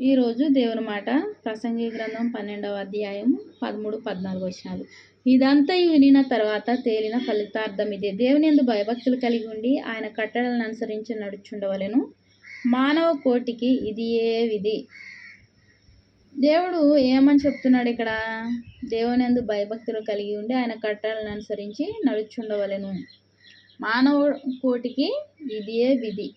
ఈరోజు దేవుని మాట ప్రసంగి గ్రంథం 12వ అధ్యాయం 13, 14 వచనాలు. ఇదంతా వినిన తర్వాత తేలిన ఫలితార్థం ఇదే: దేవుని యందు భయభక్తులు కలిగి ఉండి ఆయన కట్టడలను అనుసరించి నడుచుండవలెను. మానవ కోటికి ఇది ఏ విధి. దేవుడు ఏమని చెప్తున్నాడు ఇక్కడ? దేవుని యందు భయభక్తులు కలిగి ఉండి ఆయన కట్టడలను అనుసరించి నడుచుండవలెను. మానవ కోటికి ఇది ఏ విధి.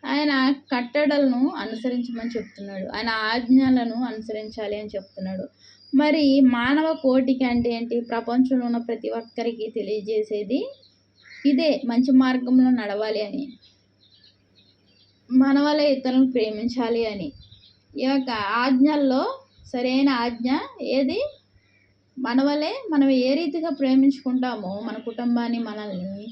ఆయన కట్టడలను అనుసరించమని చెప్తున్నాడు. ఆయన ఆజ్ఞలను అనుసరించాలి అని చెప్తున్నాడు. మరి మానవ కోటికి అంటే ఏంటి? ప్రపంచంలో ఉన్న ప్రతి ఒక్కరికి తెలియజేసేది ఇదే: మంచి మార్గంలో నడవాలి అని, మన వలె ఇతరులను ప్రేమించాలి అని. ఈ యొక్క ఆజ్ఞల్లో సరైన ఆజ్ఞ ఏది? మన వలె మనం ఏ రీతిగా ప్రేమించుకుంటామో మన కుటుంబాన్ని, మనల్ని,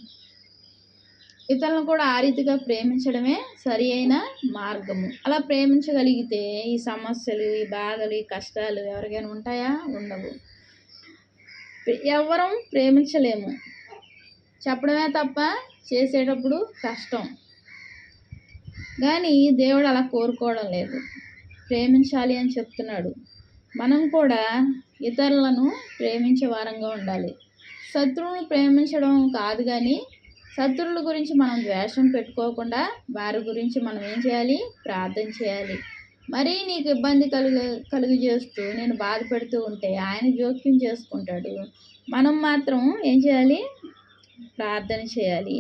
ఇతరులను కూడా ఆ రీతిగా ప్రేమించడమే సరి అయిన మార్గము. అలా ప్రేమించగలిగితే ఈ సమస్యలు, ఈ బాధలు, ఈ కష్టాలు ఎవరికైనా ఉంటాయా? ఉండవు. ఎవరం ప్రేమించలేము, చెప్పడమే తప్ప చేసేటప్పుడు కష్టం. కానీ దేవుడు అలా కోరుకోవడం లేదు, ప్రేమించాలి అని చెప్తున్నాడు. మనం కూడా ఇతరులను ప్రేమించే వారంగా ఉండాలి. శత్రువును ప్రేమించడం కాదు, కానీ శత్రువుల గురించి మనం ద్వేషం పెట్టుకోకుండా వారి గురించి మనం ఏం చేయాలి? ప్రార్థన చేయాలి. మరీ నీకు ఇబ్బంది కలుగు చేస్తూ నేను బాధ పెడుతూ ఉంటే ఆయన జోక్యం చేసుకుంటాడు. మనం మాత్రం ఏం చేయాలి? ప్రార్థన చేయాలి.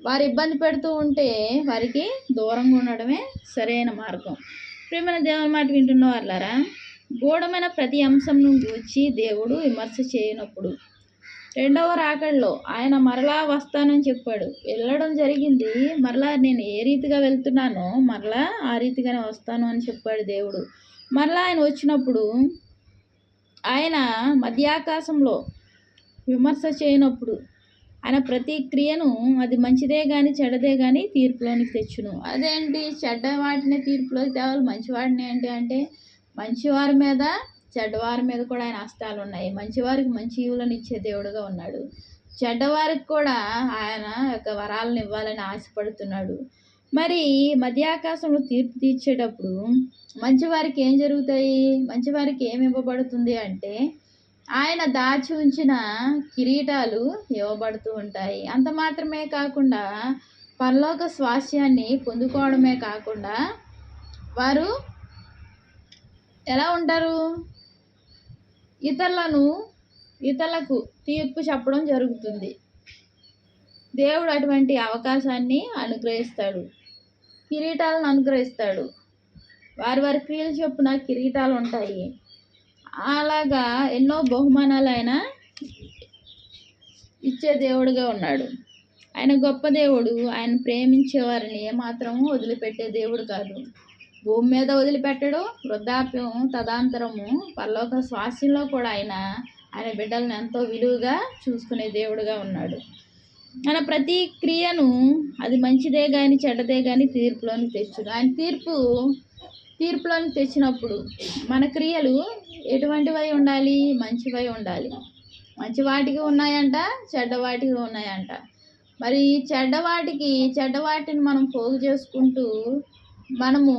వారు ఇబ్బంది పెడుతూ ఉంటే వారికి దూరంగా ఉండడమే సరైన మార్గం. ప్రియమైన దేవుని మాట వింటున్న వాళ్ళారా, గూఢమైన ప్రతి అంశంను గూర్చి దేవుడు విమర్శ చేయనప్పుడు రెండవ రాకడలో ఆయన మరలా వస్తానని చెప్పాడు. వెళ్ళడం జరిగింది, మరలా నేను ఏ రీతిగా వెళ్తున్నానో మరలా ఆ రీతిగానే వస్తాను అని చెప్పాడు దేవుడు. మరలా ఆయన వచ్చినప్పుడు ఆయన మధ్యాకాశంలో విమర్శ చేయనప్పుడు ఆయన ప్రతి క్రియను అది మంచిదే కానీ చెడ్డదే కానీ తీర్పులోనికి తెచ్చును. అదేంటి? చెడ్డ వాటిని తీర్పులోకి తేవాలి, మంచివాడిని ఏంటి అంటే మంచివారి మీద చెడ్డవారి మీద కూడా ఆయన హస్తాలు ఉన్నాయి. మంచివారికి మంచి ఈవులను ఇచ్చే దేవుడుగా ఉన్నాడు. చెడ్డవారికి కూడా ఆయన యొక్క వరాలను ఇవ్వాలని ఆశపడుతున్నాడు. మరి మధ్యాకాశంలో తీర్పు తీర్చేటప్పుడు మంచివారికి ఏం జరుగుతాయి? మంచివారికి ఏమి ఇవ్వబడుతుంది అంటే ఆయన దాచి ఉంచిన కిరీటాలు ఇవ్వబడుతూ ఉంటాయి. అంత మాత్రమే కాకుండా పరలోక స్వాస్యాన్ని పొందుకోవడమే కాకుండా వారు ఎలా ఉంటారు? ఇతరులకు తీర్పు చెప్పడం జరుగుతుంది. దేవుడు అటువంటి అవకాశాన్ని అనుగ్రహిస్తాడు, కిరీటాలను అనుగ్రహిస్తాడు. వారి క్రియలు చొప్పున కిరీటాలు ఉంటాయి. అలాగా ఎన్నో బహుమానాలు ఆయన ఇచ్చే దేవుడుగా ఉన్నాడు. ఆయన గొప్ప దేవుడు. ఆయన ప్రేమించే వారిని ఏమాత్రము వదిలిపెట్టే దేవుడు కాదు. భూమి మీద వదిలిపెట్టడు. వృద్ధాప్యం తదాంతరము పరలోక స్వాస్యంలో కూడా ఆయన బిడ్డలను ఎంతో విలువగా చూసుకునే దేవుడుగా ఉన్నాడు. ఆయన ప్రతి క్రియను అది మంచిదే కానీ చెడ్డదే కానీ తీర్పులోని తెచ్చును. ఆయన తీర్పులోని తెచ్చినప్పుడు మన క్రియలు ఎటువంటివై ఉండాలి? మంచివై ఉండాలి. మంచి వాటికి ఉన్నాయంట, చెడ్డవాటికి ఉన్నాయంట. మరి చెడ్డవాటిని మనం పోగు చేసుకుంటూ మనము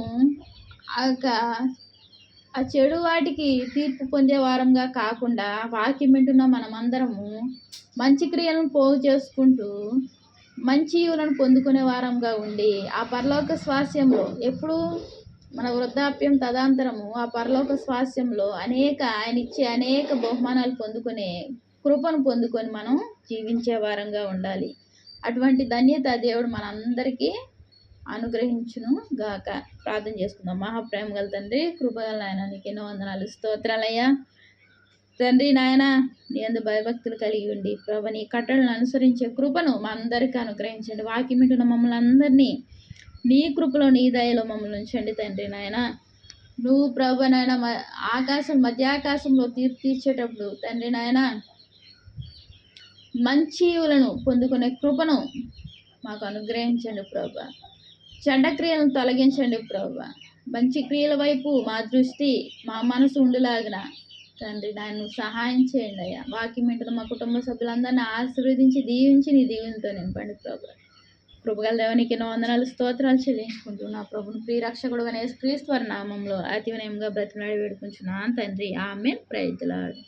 ఆ చెడు వాటికి తీర్పు పొందే వారంగా కాకుండా వాక్యం వింటున్న మనమందరము మంచి క్రియలను పోగు చేసుకుంటూ మంచి ఈవులను పొందుకునే వారంగా ఉండి ఆ పరలోక స్వాస్యంలో ఎప్పుడు మన వృద్ధాప్యం తదాంతరము ఆ పరలోక స్వాస్యంలో ఆయన ఇచ్చే అనేక బహుమానాలు పొందుకునే కృపను పొందుకొని మనం జీవించే వారంగా ఉండాలి. అటువంటి ధన్యత దేవుడు మనందరికీ అనుగ్రహించును గాక. ప్రార్థన చేసుకుందాం. మహాప్రేమ గల తండ్రి, కృపగల నాయన, నీకు ఎన్నో వందనాలు, స్తోత్రాలయ్యా. తండ్రి నాయన, నీ యందు భయభక్తులు కలిగి ఉండి ప్రభు నీ కట్టడలను అనుసరించే కృపను మా అందరికీ అనుగ్రహించండి. వాక్యం వింటున్న మమ్మల్ని అందరినీ నీ కృపలో, నీ దయలో మమ్మల్ని ఉంచండి తండ్రి నాయన. నువ్వు ప్రభు నాయన మధ్యాకాశంలో తీర్పు తీర్చేటప్పుడు తండ్రి నాయన మంచి ఈవులను పొందుకునే కృపను మాకు అనుగ్రహించండి ప్రభు. చెడ్డ క్రియలను తొలగించండి ప్రభు. మంచి క్రియల వైపు మా దృష్టి, మా మనసు ఉండులాగిన తండ్రి నాయన సహాయం చేయండి అయ్యా. వాక్యం వింటున్న మా కుటుంబ సభ్యులందరినీ ఆశీర్వదించి దీవించి నీ దీవెనతో నింపండి ప్రభు. కృపగల దేవానికి ఎన్నో వందనాలు స్తోత్రాలు చెల్లించుకుంటూ నా ప్రభుని ప్రియరక్షకుడు అనే క్రీస్తు వారి నామంలో అతి వినయంగా బ్రతిమలాడి వేడుకుంటున్నాను తండ్రి. ఆమేన్. Praise the lord.